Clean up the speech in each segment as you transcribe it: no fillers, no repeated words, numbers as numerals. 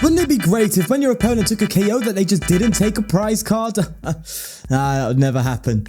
Wouldn't it be great if when your opponent took a KO that they just didn't take a prize card? That would never happen.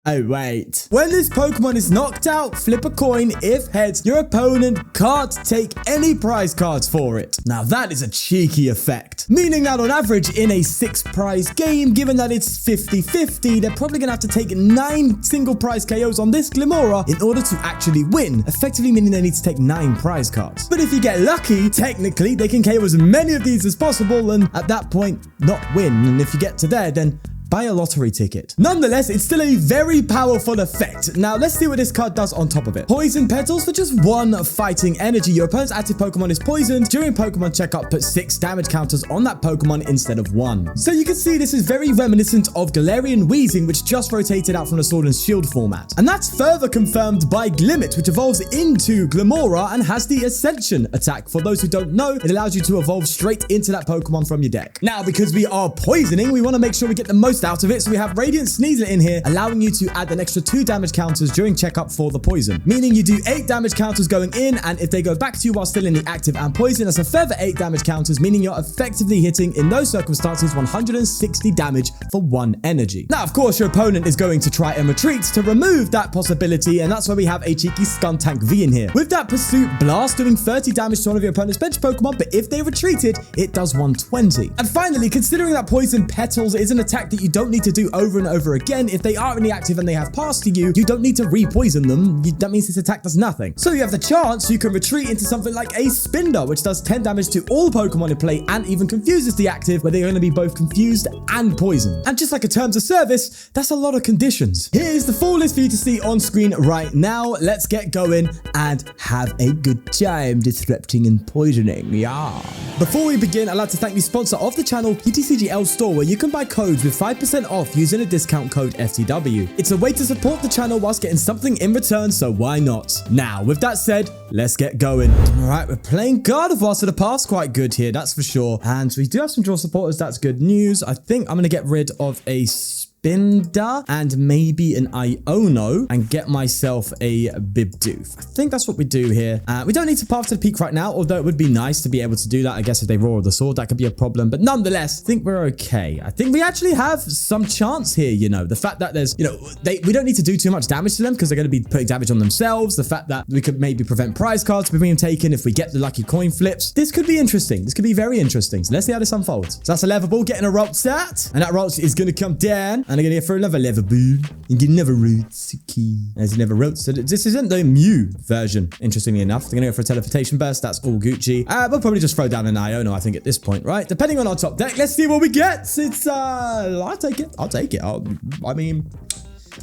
Oh, wait. When this Pokemon is knocked out, flip a coin. If heads, your opponent can't take any prize cards for it. Now, that is a cheeky effect. Meaning that on average, in a 6-prize game, given that it's 50-50, they're probably going to have to take 9 single prize KOs on this Glimmora in order to actually win, effectively meaning they need to take 9 prize cards. But if you get lucky, technically, they can KO as many of these as possible and at that point, not win. And if you get to there, then buy a lottery ticket. Nonetheless, it's still a very powerful effect. Now, let's see what this card does on top of it. Poison Petals for just 1 fighting energy. Your opponent's active Pokemon is poisoned. During Pokemon checkup, put 6 damage counters on that Pokemon instead of 1. So you can see this is very reminiscent of Galarian Weezing, which just rotated out from the Sword and Shield format. And that's further confirmed by Glimmet, which evolves into Glimmora and has the Ascension attack. For those who don't know, it allows you to evolve straight into that Pokemon from your deck. Now, because we are poisoning, we want to make sure we get the most out of it, so we have Radiant Sneasler in here, allowing you to add an extra 2 damage counters during checkup for the poison, meaning you do 8 damage counters going in, and if they go back to you while still in the active and poison, that's a further 8 damage counters, meaning you're effectively hitting, in those circumstances, 160 damage for 1 energy. Now, of course, your opponent is going to try and retreat to remove that possibility, and that's why we have a cheeky Skuntank V in here. With that Pursuit Blast doing 30 damage to one of your opponent's bench Pokemon, but if they retreated, it does 120. And finally, considering that Poison Petals is an attack that you don't need to do over and over again, if they are in the active and they have passed to you, you don't need to re-poison them. That means this attack does nothing. So you have the chance you can retreat into something like a Spinda, which does 10 damage to all Pokemon in play and even confuses the active, where they're going to be both confused and poisoned. And just like a terms of service, that's a lot of conditions. Here's the full list for you to see on screen right now. Let's get going and have a good time disrupting and poisoning. Yeah. Before we begin, I'd like to thank the sponsor of the channel, ptcgl store, where you can buy codes with 5% off using a discount code FTW. It's a way to support the channel whilst getting something in return, so why not? Now, with that said, let's get going. All right, we're playing Gardevoir, so the path's quite good here, that's for sure. And we do have some draw supporters, that's good news. I think I'm going to get rid of a Spinda and maybe an Iono and get myself a Bidoof. I think that's what we do here. We don't need to path to the peak right now, although it would be nice to be able to do that. I guess if they roar the sword, that could be a problem. But nonetheless, I think we're okay. I think we actually have some chance here, you know. The fact that there's, you know, we don't need to do too much damage to them because they're going to be putting damage on themselves. The fact that we could maybe prevent prize cards from being taken if we get the lucky coin flips. This could be interesting. This could be very interesting. So let's see how this unfolds. So that's a Level Ball getting a Rotset. And that Rotset is going to come down. And they're going to get for another Level Ball. And get another Rotsuki. There's another Rotset. So this isn't the Mew version, interestingly enough. They're going to go for a Teleportation Burst. That's all Gucci. We'll probably just throw down an Iono, I think, at this point, right? Depending on our top deck. Let's see what we get. It's, I'll take it. I'll take it. I mean...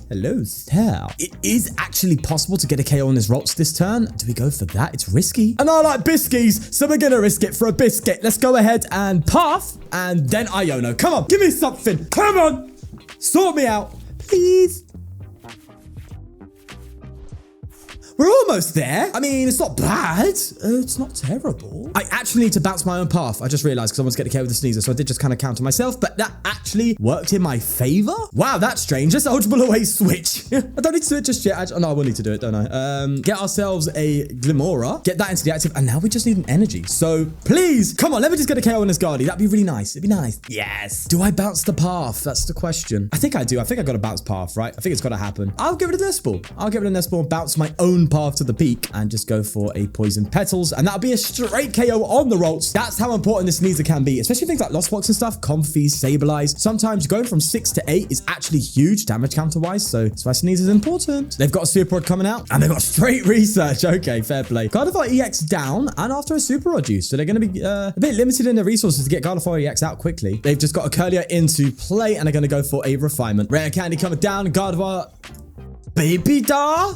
Hello, sir. It is actually possible to get a KO on this Rotz this turn. Do we go for that? It's risky. And I like Biskies, so we're going to risk it for a biscuit. Let's go ahead and path, and then Iono. Come on, give me something. Come on. Sort me out, please. We're almost there. I mean, it's not bad. It's not terrible. I actually need to bounce my own path. I just realized because I want to get a KO with the Sneasler, so I did just kind of counter myself, but that actually worked in my favor. Wow, that's strange. Let's ultra ball away switch. I don't need to do it just yet. Oh, no, I will need to do it, don't I? Get ourselves a Glimmora, get that into the active, and now we just need an energy. So please, come on, let me just get a KO on this Guardy. That'd be really nice. It'd be nice. Yes. Do I bounce the path? That's the question. I think I do. I think I got to bounce path, right? I think it's got to happen. I'll give it a Nest Ball. I'll give it a Nest Ball, bounce my own path to the peak and just go for a Poison Petals, and that'll be a straight KO on the Rolts. That's how important this Sneasler can be, especially things like Lost Box and stuff, Comfy, Stabilize. Sometimes going from 6 to 8 is actually huge damage counter wise, so that's why Sneasler's important. They've got a Super Rod coming out and they've got straight research. Okay, fair play. Gardevoir EX down and after a Super Rod use, so they're going to be a bit limited in their resources to get Gardevoir EX out quickly. They've just got a Curlier into play and they're going to go for a Refinement. Rare Candy coming down. Gardevoir Baby Dar?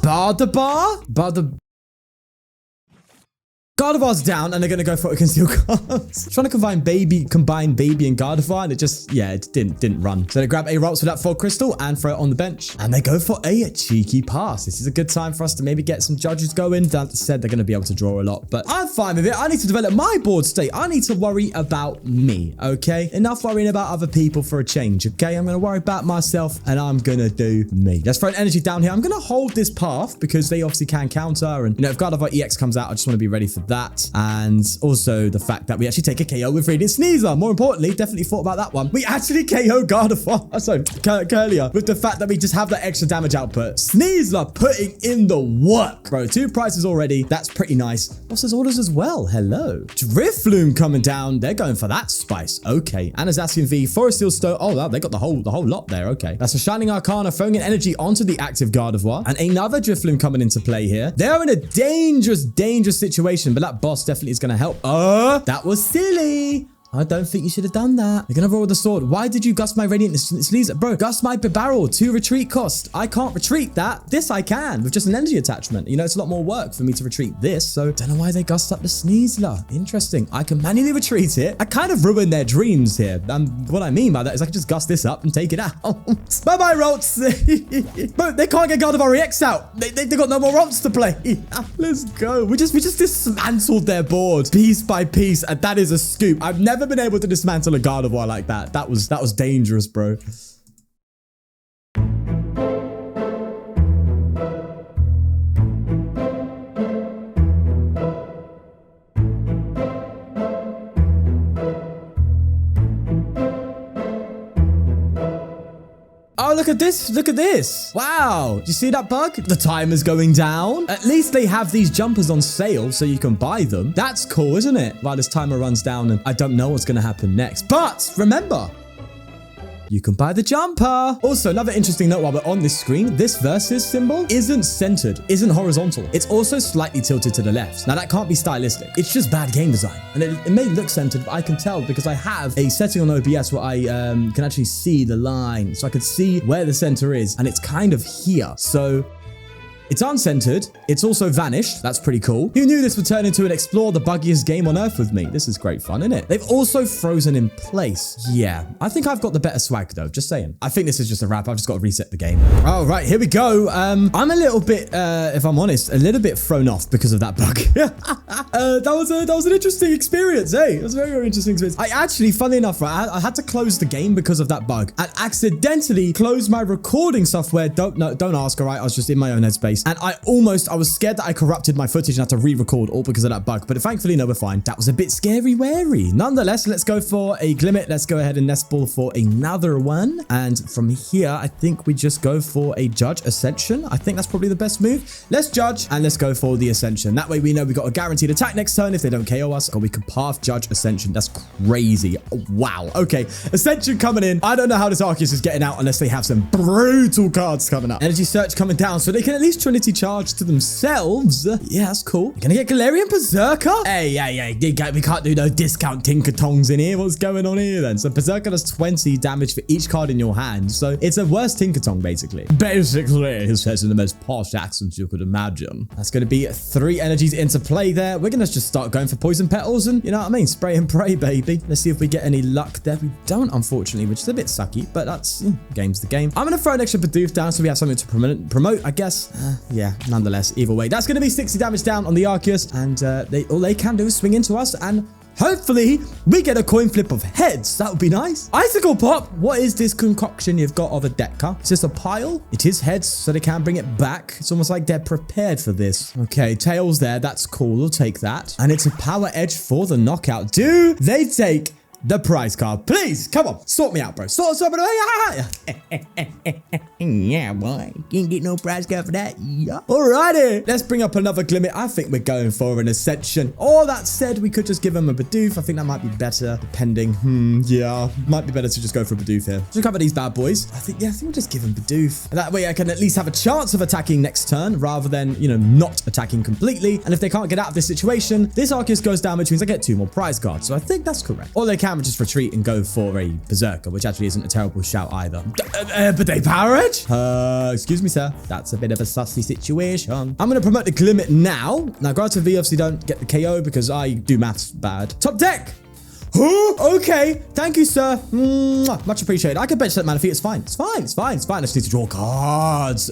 Gardevoir's down, and they're going to go for a Conceal Cards. Trying to combine Baby and Gardevoir, and it just, yeah, it didn't run. So they grab a Ralts with that Fog Crystal and throw it on the bench. And they go for a cheeky pass. This is a good time for us to maybe get some judges going. That said, they're going to be able to draw a lot, but I'm fine with it. I need to develop my board state. I need to worry about me, okay? Enough worrying about other people for a change, okay? I'm going to worry about myself, and I'm going to do me. Let's throw an energy down here. I'm going to hold this path because they obviously can counter, and, you know, if Gardevoir EX comes out, I just want to be ready for that. And also the fact that we actually take a KO with Radiant Sneasler. More importantly, definitely thought about that one. We actually KO Gardevoir. Sorry, Curlier. With the fact that we just have that extra damage output. Sneasler putting in the work. Bro, 2 prizes already. That's pretty nice. Boss's orders as well. Hello. Drifloon coming down. They're going for that spice. Okay. Anazacian V, Forest Seal Stow. Oh, wow, they got the whole lot there. Okay. That's a Shining Arcana throwing in energy onto the active Gardevoir. And another Drifloon coming into play here. They are in a dangerous situation, but that boss definitely is going to help. That was silly. I don't think you should have done that. You're gonna roll with the sword. Why did you gust my Radiant Sneasler? Bro, gust my Bibarel, 2 retreat cost. I can't retreat that. This I can with just an energy attachment. You know, it's a lot more work for me to retreat this. So don't know why they gust up the Sneasler. Interesting. I can manually retreat it. I kind of ruined their dreams here. What I mean by that is I can just gust this up and take it out. Bye-bye, Rolts. Bro, they can't get Gardevoir EX out. They got no more Rolts to play. Let's go. We just dismantled their board piece by piece. And that is a scoop. I've never been able to dismantle a Gardevoir like that. That was dangerous, bro. Oh, look at this. Look at this. Wow. Do you see that bug? The time is going down. At least they have these jumpers on sale so you can buy them. That's cool, isn't it? While this timer runs down and I don't know what's going to happen next. But remember, you can buy the jumper. Also, another interesting note while we're on this screen, this versus symbol isn't centered, isn't horizontal. It's also slightly tilted to the left. Now, that can't be stylistic. It's just bad game design. And it may look centered, but I can tell because I have a setting on OBS where I can actually see the line. So I can see where the center is, and it's kind of here. So it's uncentered. It's also vanished. That's pretty cool. Who knew this would turn into an explore the buggiest game on earth with me? This is great fun, isn't it? They've also frozen in place. Yeah, I think I've got the better swag though. Just saying. I think this is just a wrap. I've just got to reset the game. All right, here we go. I'm a little bit, if I'm honest, a little bit thrown off because of that bug. That was an interesting experience. Hey, it was a very interesting experience. I actually, funny enough, right, I had to close the game because of that bug. I accidentally closed my recording software. Don't ask. All right, I was just in my own headspace. And I was scared that I corrupted my footage and had to re-record all because of that bug. But thankfully, no, we're fine. That was a bit scary-wary. Nonetheless, let's go for a Glimmet. Let's go ahead and Nest Ball for another one. And from here, I think we just go for a Judge Ascension. I think that's probably the best move. Let's Judge and let's go for the Ascension. That way we know we got a guaranteed attack next turn if they don't KO us. Or we can path Judge Ascension. That's crazy. Oh, wow. Okay. Ascension coming in. I don't know how this Arceus is getting out unless they have some brutal cards coming up. Energy Search coming down so they can at least Trinity Charge to themselves. Yeah, that's cool. You're gonna get Galarian Berserker? Hey, we can't do no discount Tinkertongs in here. What's going on here then? So Berserker does 20 damage for each card in your hand. So it's a worse Tinkertong, basically. Basically, he says in the most posh accents you could imagine. That's gonna be 3 energies into play there. We're gonna just start going for Poison Petals and, you know what I mean? Spray and pray, baby. Let's see if we get any luck there. We don't, unfortunately, which is a bit sucky, but that's, game's the game. I'm gonna throw an extra Bidoof down so we have something to promote, I guess. Yeah, nonetheless, either way, that's going to be 60 damage down on the Arceus, and all they can do is swing into us, and hopefully we get a coin flip of heads. That would be nice. Icicle Pop, what is this concoction you've got of a deck, huh? Is this a pile? It is heads, so they can bring it back. It's almost like they're prepared for this. Okay, tails there. That's cool. We'll take that. And it's a power edge for the knockout. Do they take the prize card? Please, come on, sort me out, bro. Sort me. Yeah, boy, can't get no prize card for that. Yeah. Alrighty, let's bring up another Glimmet. I think we're going for an Ascension. All that said, we could just give him a Bidoof. I think that might be better, depending. Yeah, might be better to just go for a Bidoof here. Just cover these bad boys. I think we'll just give him Bidoof. That way I can at least have a chance of attacking next turn rather than, not attacking completely. And if they can't get out of this situation, this Arceus goes down, which means I get 2 more prize cards. So I think that's correct. Or they can just retreat and go for a Berserker, which actually isn't a terrible shout either. But they power edge? Excuse me, sir. That's a bit of a sussy situation. I'm going to promote the Glimmet now. Now, granted, we obviously don't get the KO because I do maths bad. Top deck. Okay. Thank you, sir. Mwah. Much appreciated. I can bench that Manaphy. It's fine. It's fine. It's fine. It's fine. I just need to draw cards.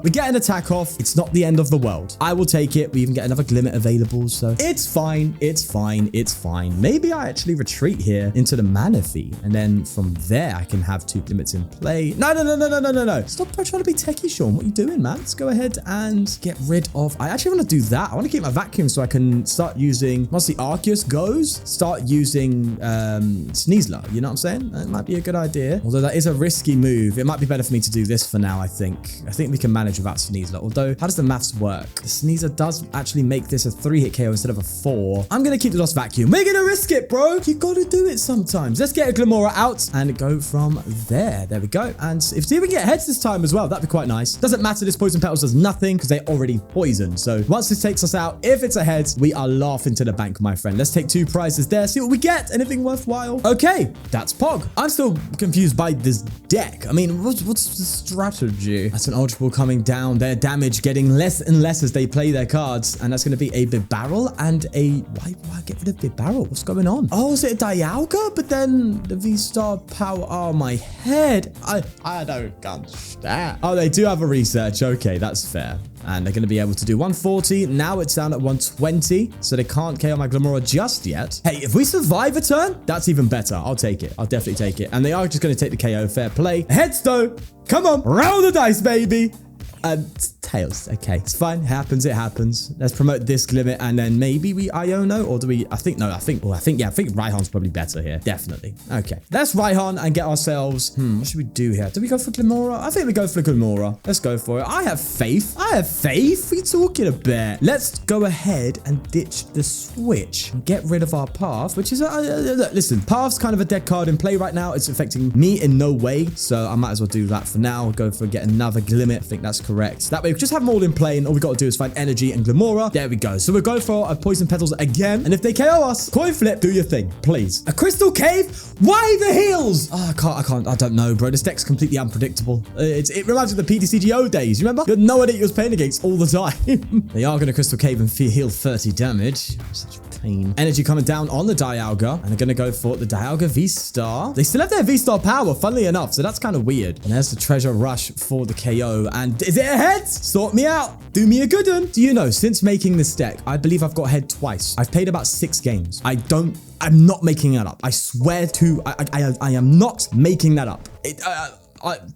We get an attack off. It's not the end of the world. I will take it. We even get another Glimmet available. So it's fine. It's fine. It's fine. Maybe I actually retreat here into the Manaphy. And then from there, I can have 2 Glimmets in play. No. Stop trying to be techie, Sean. What are you doing, man? Let's go ahead and get rid of... I actually want to do that. I want to keep my vacuum so I can start using... Once the Arceus goes, start using Sneasler. You know what I'm saying? That might be a good idea. Although that is a risky move. It might be better for me to do this for now, I think. I think we can manage without Sneasler. Although, how does the maths work? The Sneasler does actually make this a 3-hit KO instead of a 4. I'm going to keep the Lost Vacuum. We're going to risk it, bro. You got to do it sometimes. Let's get a Glimmora out and go from there. There we go. And if we can get heads this time as well, that'd be quite nice. Doesn't matter. This Poison Petals does nothing because they're already poisoned. So once this takes us out, if it's a head, we are laughing to the bank, my friend. Let's take 2 prizes there. See what we get. Anything worthwhile? Okay, that's Pog. I'm still confused by this deck. I mean, what's the strategy? That's an Ultra Ball coming down. Their damage getting less and less as they play their cards. And that's going to be a Bibarel and a... Why get rid of Bibarel? What's going on? Oh, is it a Dialga? But then the V-Star power... Oh, my head. I don't understand. Oh, they do have a research. Okay, that's fair. And they're going to be able to do 140. Now it's down at 120. So they can't KO my Glimmora just yet. Hey, if we survive a turn, that's even better. I'll take it. I'll definitely take it. And they are just going to take the KO. Fair play. Heads though. Come on. Roll the dice, baby. Tails. Okay, it's fine. It happens. Let's promote this Glimmet and then maybe we Iono, or do we? I think Raihan's probably better here. Definitely. Okay, let's Raihan and get ourselves. What should we do here? Do we go for Glimmora? I think we go for Glimmora. Let's go for it. I have faith. What are you talking about? Let's go ahead and ditch the Switch and get rid of our Path, which is listen, Path's kind of a dead card in play right now. It's affecting me in no way, so I might as well do that for now. Go for get another Glimmet. I think that's correct. That way we just have them all in play and all we got to do is find energy and Glimmora. There we go. So we'll go for a Poison Petals again. And if they KO us, coin flip, do your thing, please. A Crystal Cave? Why the heels? Oh, I don't know, bro. This deck's completely unpredictable. It reminds me of the PTCGO days. You remember? You had no idea you was playing against all the time. They are going to Crystal Cave and heal 30 damage. Such pain. Energy coming down on the Dialga. And they're going to go for the Dialga V-Star. They still have their V-Star power, funnily enough. So that's kind of weird. And there's the Treasure Rush for the KO. And is it a head? Sort me out. Do me a good one. Do you know, since making this deck, I believe I've got head twice. I've played about 6 games. I'm not making that up. I swear to, I am not making that up.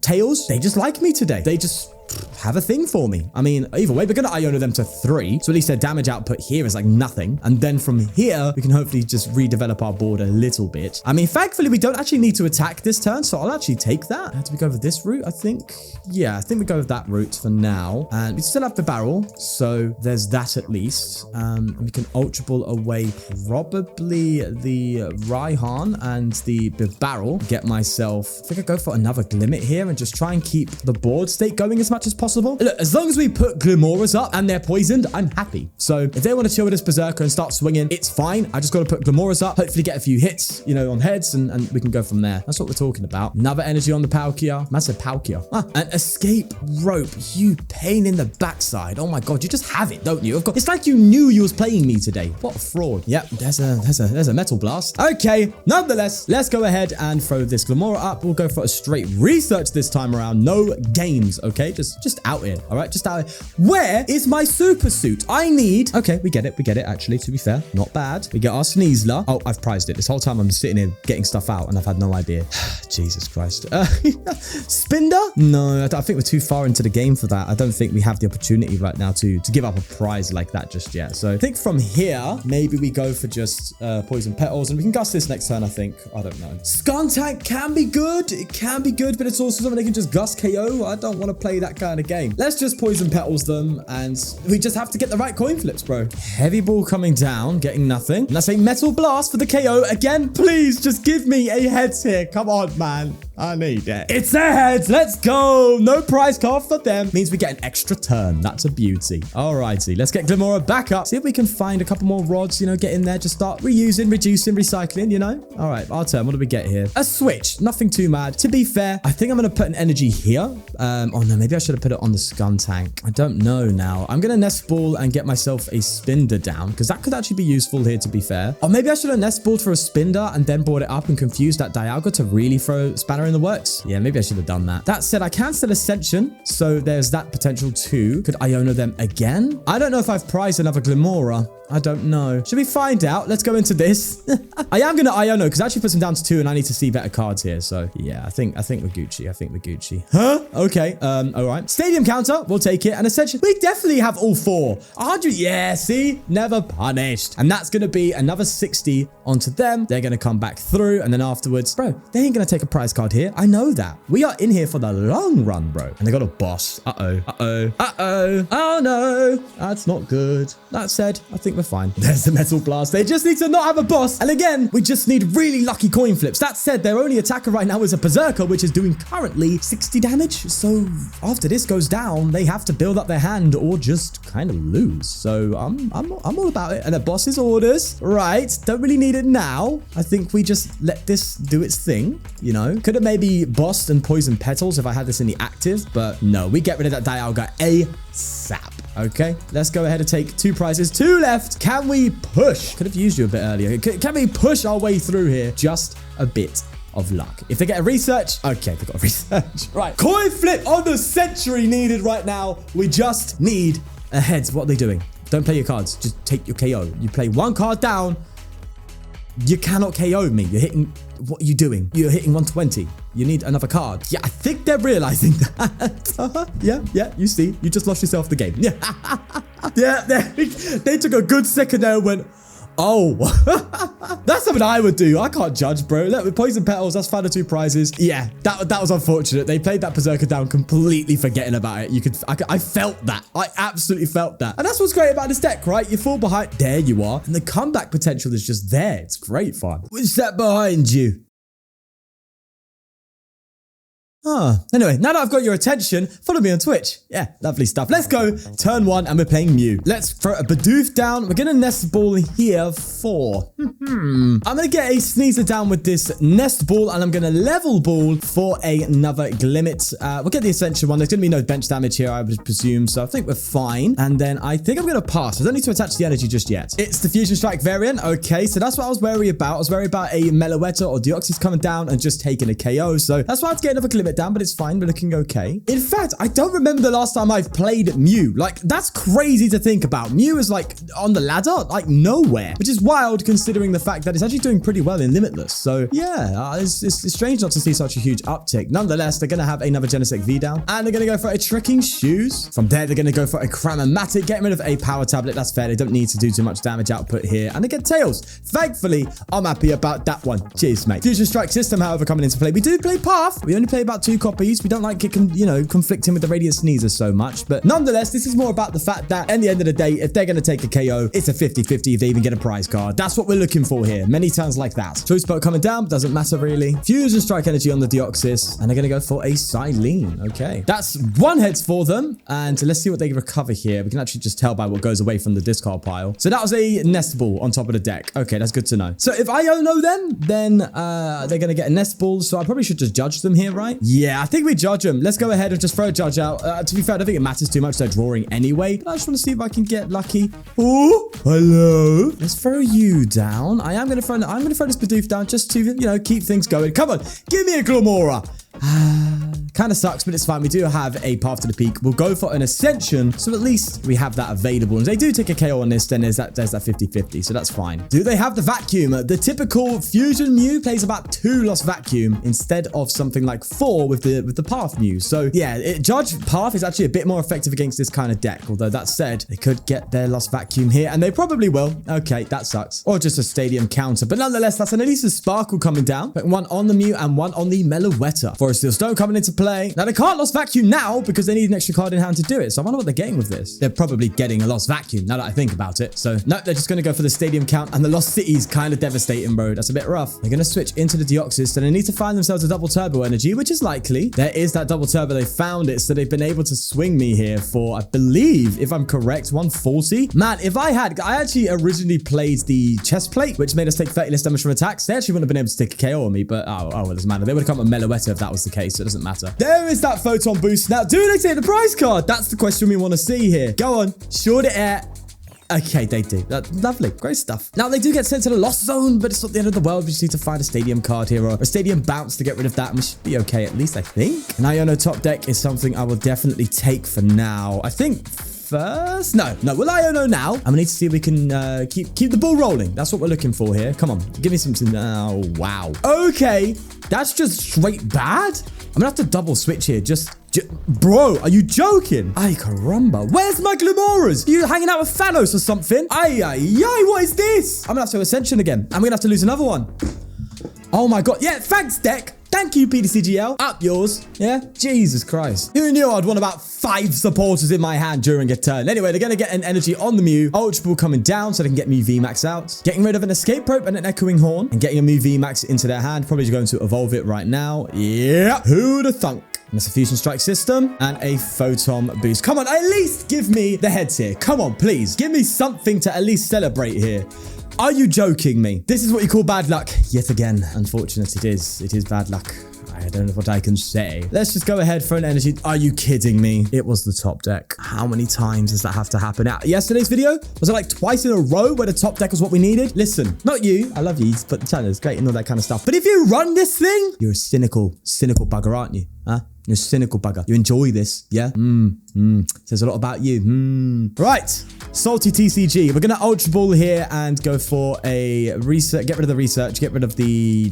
Tails, they just like me today. They just have a thing for me. I mean, either way, we're going to Iono them to 3. So at least their damage output here is like nothing. And then from here, we can hopefully just redevelop our board a little bit. I mean, thankfully, we don't actually need to attack this turn. So I'll actually take that. Do we go with this route, I think? Yeah, I think we go with that route for now. And we still have the barrel. So there's that at least. And we can Ultra Ball away probably the Raihan and the Bibarel. Get myself, I think I go for another Glimmet here and just try and keep the board state going as much as possible. Look, as long as we put Glimmoras up and they're poisoned, I'm happy. So if they want to chill with this Berserker and start swinging, it's fine. I just got to put Glimmoras up, hopefully get a few hits, you know, on heads, and we can go from there. That's what we're talking about. Another energy on the Palkia. Massive Palkia. An escape rope. You pain in the backside. Oh my God, you just have it, don't you? Of course. It's like you knew you was playing me today. What a fraud. Yep, there's a Metal Blast. Okay, nonetheless, let's go ahead and throw this Glimmora up. We'll go for a straight research this time around. No games, okay? Just out here, all right? Just out here. Where is my super suit? I need... Okay, we get it, actually, to be fair. Not bad. We get our Sneasler. Oh, I've prized it. This whole time I'm sitting here getting stuff out and I've had no idea. Jesus Christ. Spinda? No, I think we're too far into the game for that. I don't think we have the opportunity right now to give up a prize like that just yet. So I think from here, maybe we go for just Poison Petals and we can gust this next turn, I think. I don't know. Skuntank can be good. It can be good, but it's also something they can just gust KO. I don't want to play that kind of game. Let's just Poison Petals them and we just have to get the right coin flips, bro. Heavy Ball coming down, getting nothing. And that's a Metal Blast for the KO. Again, please just give me a heads here. Come on, man. I need it. It's their heads. Let's go. No prize card for them. Means we get an extra turn. That's a beauty. Alrighty. Let's get Glimmora back up. See if we can find a couple more rods, you know, get in there. Just start reusing, reducing, recycling, you know. All right. Our turn. What do we get here? A switch. Nothing too mad. To be fair, I think I'm going to put an energy here. Oh no, maybe I should have put it on the Skuntank. I don't know now. I'm going to Nest Ball and get myself a Spinda down because that could actually be useful here, to be fair. Or maybe I should have Nest Balled for a Spinda and then brought it up and confused that Dialga to really throw Spanner in the works. Yeah, maybe I should have done that. That said, I can still Ascension, so there's that potential too. Could Iono them again? I don't know if I've prized another Glimmora. I don't know. Should we find out? Let's go into this. I am going to Iono because I actually puts him down to 2 and I need to see better cards here. So yeah, I think we're Gucci. I think we're Gucci. Huh? Okay. All right. Stadium counter. We'll take it. And Ascension. We definitely have all 4. 100. Yeah. See? Never punished. And that's going to be another 60 onto them. They're going to come back through. And then afterwards, bro, they ain't going to take a prize card here. I know that. We are in here for the long run, bro. And they got a boss. Uh-oh. Uh-oh. Uh-oh. Oh no. That's not good. That said, I think we're fine. There's the Metal Blast. They just need to not have a boss. And again, we just need really lucky coin flips. That said, their only attacker right now is a Berserker, which is doing currently 60 damage. So after this goes down, they have to build up their hand or just kind of lose. So I'm all about it. And the boss's orders, right? Don't really need it now. I think we just let this do its thing, you know? Could have maybe bossed and poisoned Petals if I had this in the active, but no, we get rid of that Dialga ASAP. Okay, let's go ahead and take 2 prizes. 2 left. Can we push? Could have used you a bit earlier. Can we push our way through here? Just a bit of luck. If they get a research, okay, they got a research. Right, coin flip on the century needed right now. We just need a heads. What are they doing? Don't play your cards. Just take your KO. You play 1 card down. You cannot KO me. You're hitting... What are you doing? You're hitting 120. You need another card. Yeah, I think they're realizing that. Yeah, you see. You just lost yourself the game. Yeah, yeah, they took a good second there and went, oh, that's something I would do. I can't judge, bro. Look, with Poison Petals, that's found the 2 prizes. Yeah, that was unfortunate. They played that Berserker down completely forgetting about it. I felt that. I absolutely felt that. And that's what's great about this deck, right? You fall behind. There you are. And the comeback potential is just there. It's great fun. What's that behind you? Anyway, now that I've got your attention, follow me on Twitch. Yeah, lovely stuff. Let's go. Turn 1 and we're playing Mew. Let's throw a Bidoof down. We're going to Nest Ball here for... I'm going to get a Sneasler down with this Nest Ball and I'm going to Level Ball for another Glimmet. We'll get the Ascension one. There's going to be no bench damage here, I would presume. So I think we're fine. And then I think I'm going to pass. I don't need to attach the energy just yet. It's the Fusion Strike variant. Okay, so that's what I was wary about. I was wary about a Meloetta or Deoxys coming down and just taking a KO. So that's why I have to get another Glimmet down, but it's fine. We're looking okay. In fact, I don't remember the last time I've played Mew. Like, that's crazy to think about. Mew is like on the ladder, like nowhere, which is wild considering the fact that it's actually doing pretty well in Limitless. So yeah, it's strange not to see such a huge uptick. Nonetheless, they're going to have another Genesect V down and they're going to go for a Trekking Shoes. From there, they're going to go for a Cramomatic, getting rid of a Power Tablet. That's fair. They don't need to do too much damage output here. And they get Tails. Thankfully, I'm happy about that one. Cheers, mate. Fusion Strike system, however, coming into play. We do play Path. We only play about 2 copies. We don't like it, you know, conflicting with the Radiant Sneasler so much. But nonetheless, this is more about the fact that at the end of the day, if they're going to take a KO, it's a 50-50 if they even get a prize card. That's what we're looking for here. Many turns like that. Choice Boat coming down, doesn't matter really. Fusion Strike energy on the Deoxys, and they're going to go for a Silene. Okay. That's 1 heads for them. And let's see what they recover here. We can actually just tell by what goes away from the discard pile. So that was a Nest Ball on top of the deck. Okay, that's good to know. So if Iono them, then they're going to get a Nest Ball. So I probably should just judge them here, right? Yeah, I think we judge them. Let's go ahead and just throw a judge out. To be fair, I don't think it matters too much. They're drawing anyway. But I just want to see if I can get lucky. Oh, hello. Let's throw you down. I'm going to throw this Bidoof down just to, you know, keep things going. Come on, give me a Glimmora. Kind of sucks, but it's fine. We do have a path to the peak. We'll go for an Ascension, so at least we have that available. And if they do take a KO on this, then there's that 50-50, so that's fine. Do they have the Vacuum? The typical Fusion Mew plays about 2 Lost Vacuum instead of something like 4 with the Path Mew. So yeah, Judge Path is actually a bit more effective against this kind of deck. Although that said, they could get their Lost Vacuum here, and they probably will. Okay, that sucks. Or just a Stadium counter. But nonetheless, that's at least a Sparkle coming down. But 1 on the Mew and 1 on the Meloetta for Aura Steel Stone coming into play. Now, they can't Lost Vacuum now because they need an extra card in hand to do it. So I wonder what they're getting with this. They're probably getting a Lost Vacuum now that I think about it. So no, they're just going to go for the stadium count. And the Lost City's kind of devastating, bro. That's a bit rough. They're going to switch into the Deoxys. So they need to find themselves a double turbo energy, which is likely. There is that double turbo. They found it. So they've been able to swing me here for, I believe, if I'm correct, 140. Man, if I actually originally played the chest plate, which made us take 30 less damage from attacks. They actually wouldn't have been able to take a KO on me, but well, it doesn't matter. They would have come with Meloetta if that was the case, so it doesn't matter. There is that photon boost. Now, do they take the prize card? That's the question we want to see here. Go on. Sure to air. Okay, they do. Lovely. Great stuff. Now, they do get sent to the Lost Zone, but it's not the end of the world. We just need to find a stadium card here or a stadium bounce to get rid of that, and we should be okay, at least, I think. An Iono top deck is something I will definitely take for now. I think first? No, we'll Iono now. And we need to see if we can keep the ball rolling. That's what we're looking for here. Come on, give me something. Oh, wow. Okay, that's just straight bad. I'm gonna have to double switch here. Bro, are you joking? Ay, caramba. Where's my Glimmoras? You hanging out with Thanos or something? Ay, what is this? I'm gonna have to Ascension again. I'm gonna have to lose another one. Oh my God. Yeah, thanks, deck. Thank you, ptcgl. Up yours. Yeah? Jesus Christ. Who knew I'd want about 5 supporters in my hand during a turn? Anyway, they're going to get an energy on the Mew. Ultra Ball coming down so they can get Mew Vmax out. Getting rid of an Escape Rope and an Echoing Horn. And getting a Mew Vmax into their hand. Probably going to evolve it right now. Yeah. Who'd have thunk? And it's a Fusion Strike system and a Photon Boost. Come on, at least give me the heads here. Come on, please. Give me something to at least celebrate here. Are you joking me? This is what you call bad luck. Yet again. Unfortunate it is. It is bad luck. I don't know what I can say. Let's just go ahead for an energy. Are you kidding me? It was the top deck. How many times does that have to happen? Yesterday's video, was it like twice in a row where the top deck was what we needed? Listen, not you. I love you. But the channel is great and all that kind of stuff. But if you run this thing, you're a cynical bugger, aren't you? Huh? You're a cynical bugger. You enjoy this, yeah? Says a lot about you. Right. Salty TCG. We're going to Ultra Ball here and go for a research. Get rid of the research. Get rid of the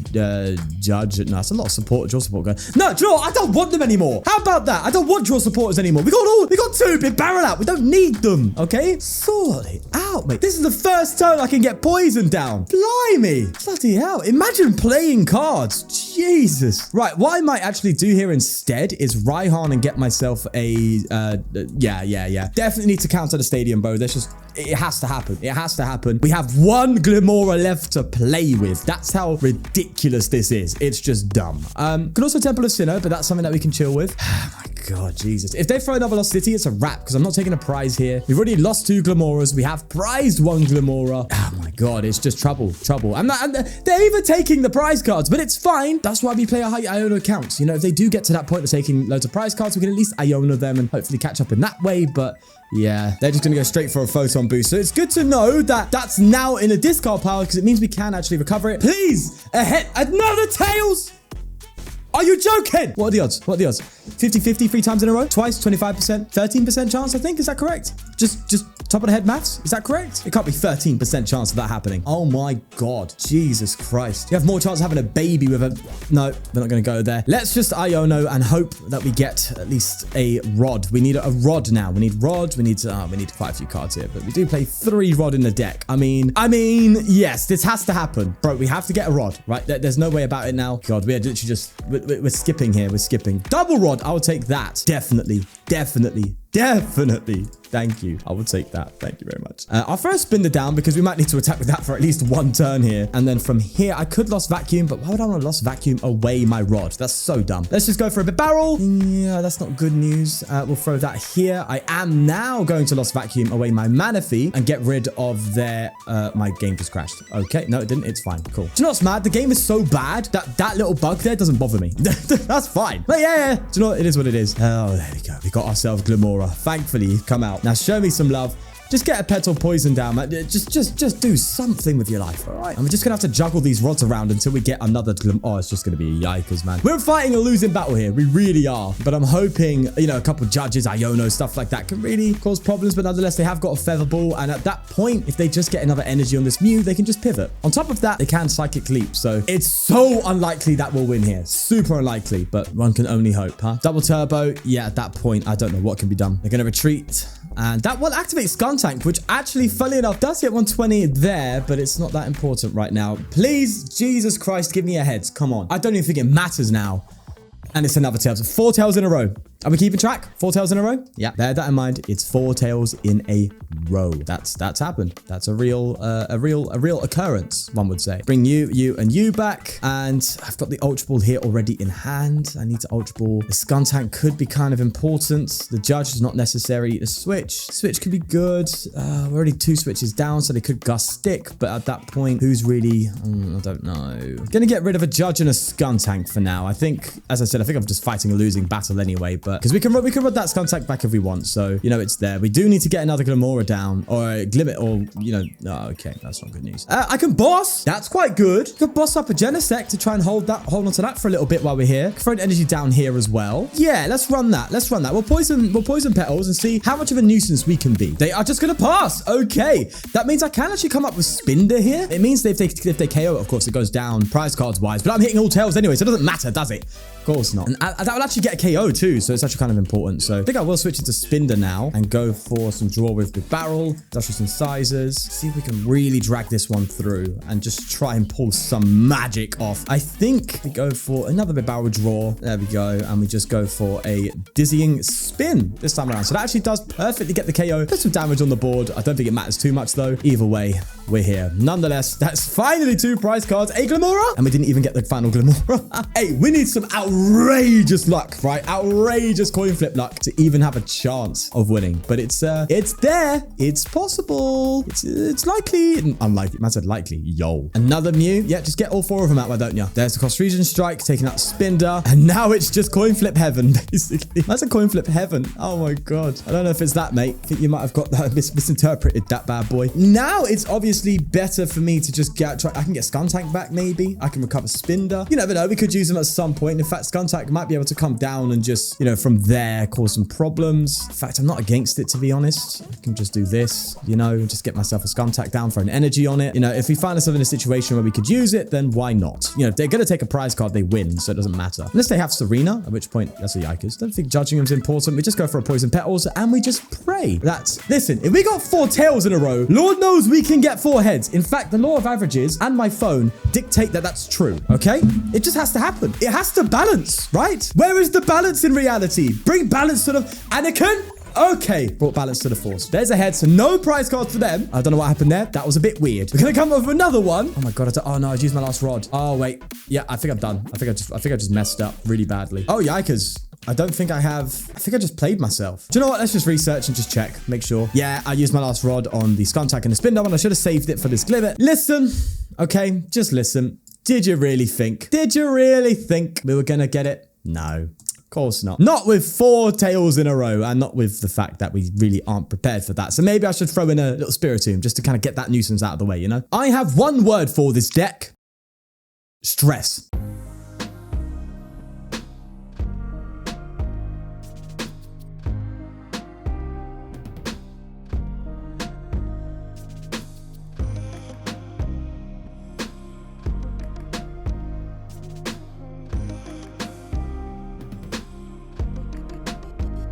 judge. No, it's a lot of support. Draw support going. No, draw. I don't want them anymore. How about that? I don't want draw supporters anymore. We got 2 Bibarel out. We don't need them. Okay? Sort it out, mate. This is the first turn I can get poisoned down. Blimey. Bloody hell. Imagine playing cards. Jesus. Right. What I might actually do here instead is Raihan and get myself a yeah. Definitely need to counter the stadium, bro. It has to happen. It has to happen. We have 1 Glimmora left to play with. That's how ridiculous this is. It's just dumb. Could also Temple of Sinnoh, but that's something that we can chill with. Oh my God, Jesus. If they throw another Lost City, it's a wrap because I'm not taking a prize here. We've already lost 2 Glimmoras. We have prized 1 Glimmora. Oh my God, it's just trouble. They're even taking the prize cards, but it's fine. That's why we play a high Iono accounts. You know, if they do get to that point of taking loads of prize cards, we can at least Iono them and hopefully catch up in that way. But yeah, they're just going to go straight for a Photon Boost. So it's good to know that that's now in a discard pile because it means we can actually recover it. Please, ahead, another Tails. Are you joking? What are the odds? 50-50 3 times in a row? Twice, 25%, 13% chance, I think. Is that correct? Just top of the head maths? Is that correct? It can't be 13% chance of that happening. Oh my God. Jesus Christ. You have more chance of having a baby with a... No, we're not going to go there. Let's just Iono and hope that we get at least a rod. We need a rod now. We need rod. We need quite a few cards here, but we do play 3 rod in the deck. I mean, yes, this has to happen. Bro, we have to get a rod, right? There's no way about it now. God, we're literally just... We're skipping here. We're skipping. Double rod. I'll take that. Definitely. Thank you. I will take that. Thank you very much. I'll throw a Spinda down because we might need to attack with that for at least 1 turn here. And then from here, I could Lost Vacuum, but why would I want to Lost Vacuum away my rod? That's so dumb. Let's just go for a Bibarel. Yeah, that's not good news. We'll throw that here. I am now going to Lost Vacuum away my Manaphy and get rid of their... my game just crashed. Okay. No, it didn't. It's fine. Cool. Do you know what's mad? The game is so bad that that little bug there doesn't bother me. That's fine. But yeah. Do you know what? It is what it is. Oh, there we go. We got ourselves Glimmora. Thankfully, come out. Now, show me some love. Just get a petal poison down, man. Just do something with your life, all right? I'm just going to have to juggle these rods around until we get another Glim. Oh, it's just going to be a yikers, man. We're fighting a losing battle here. We really are. But I'm hoping, you know, a couple judges, Iono, stuff like that can really cause problems. But nonetheless, they have got a Feather Ball. And at that point, if they just get another energy on this Mew, they can just pivot. On top of that, they can Psychic Leap. So it's so unlikely that we'll win here. Super unlikely, but one can only hope, huh? Double Turbo. Yeah, at that point, I don't know what can be done. They're going to retreat. And that will activate Skuntank, which actually, funnily enough, does hit 120 there, but it's not that important right now. Please, Jesus Christ, give me a heads. Come on. I don't even think it matters now. And it's another tails. 4 tails in a row. Are we keeping track? 4 tails in a row? Yeah, bear that in mind. It's 4 tails in a row. That's happened. That's a real occurrence, one would say. Bring you, and you back. And I've got the Ultra Ball here already in hand. I need to Ultra Ball. The Skuntank could be kind of important. The Judge is not necessary. The Switch could be good. We're already 2 switches down, so they could Gust Stick. But at that point, who's really... I don't know. Gonna get rid of a Judge and a Skuntank for now. I think, as I said, I think I'm just fighting a losing battle anyway. But because we can run that Skuntank back if we want. So, you know, it's there. We do need to get another Glimmora down. Or a Glimmet, or, you know... Oh, okay. That's not good news. I can boss. That's quite good. Could boss up a Genesect to try and hold on to that for a little bit while we're here. Throw an energy down here as well. Yeah, let's run that. We'll poison petals and see how much of a nuisance we can be. They are just going to pass. Okay. That means I can actually come up with Spinda here. It means if they KO, of course, it goes down prize cards wise. But I'm hitting all tails anyway, so it doesn't matter, does it? Of course not. And that will actually get a KO too, so it's actually kind of important. So I think I will switch into Spinda now and go for some draw with Bibarel, dash with some sizes. See if we can really drag this one through and just try and pull some magic off. I think we go for another Bibarel draw. There we go. And we just go for a dizzying spin this time around. So that actually does perfectly get the KO. Put some damage on the board. I don't think it matters too much though. Either way, we're here. Nonetheless, that's finally 2 prize cards. A Glimmora. And we didn't even get the final Glimmora. Hey, we need some outrageous luck, right? Outrageous coin flip luck to even have a chance of winning. But it's there. It's possible. It's likely. Unlikely. Man said likely. Yo. Another Mew. Yeah, just get all 4 of them out, why don't you? There's the cross region strike, taking out Spinda. And now it's just coin flip heaven, basically. That's a coin flip heaven. Oh my god. I don't know if it's that, mate. I think you might have got that misinterpreted, that bad boy. Now it's obviously better for me to just I can get Skuntank back, maybe. I can recover Spinda. You never know. We could use them at some point. In fact, Skuntank might be able to come down and just, you know, from there cause some problems. In fact, I'm not against it, to be honest. I can just do this, you know, just get myself a Skuntank down for an energy on it. You know, if we find ourselves in a situation where we could use it, then why not? You know, if they're going to take a prize card, they win, so it doesn't matter. Unless they have Serena, at which point, that's a yikers. Don't think judging them's important. We just go for a poison petals and we just pray. Listen, if we got 4 tails in a row, Lord knows we can get 4 heads. In fact, the law of averages and my phone dictate that that's true, okay? It just has to happen. It has to balance, right? Where is the balance in reality? Bring balance to the... Anakin? Okay, brought balance to the force. There's a head, so no prize cards for them. I don't know what happened there. That was a bit weird. We're gonna come up with another one. Oh my god, oh no, I used my last rod. Oh wait, yeah, I think I'm done. I think I just messed up really badly. Oh yikers. I don't think I have... I think I just played myself. Do you know what? Let's just research and just check. Make sure. Yeah, I used my last rod on the Skuntank and the Spinda one. I should have saved it for this Glimmet. Listen. Okay, just listen. Did you really think we were gonna get it? No. Of course not. Not with 4 tails in a row, and not with the fact that we really aren't prepared for that. So maybe I should throw in a little Spiritomb just to kind of get that nuisance out of the way, you know? I have one word for this deck. Stress.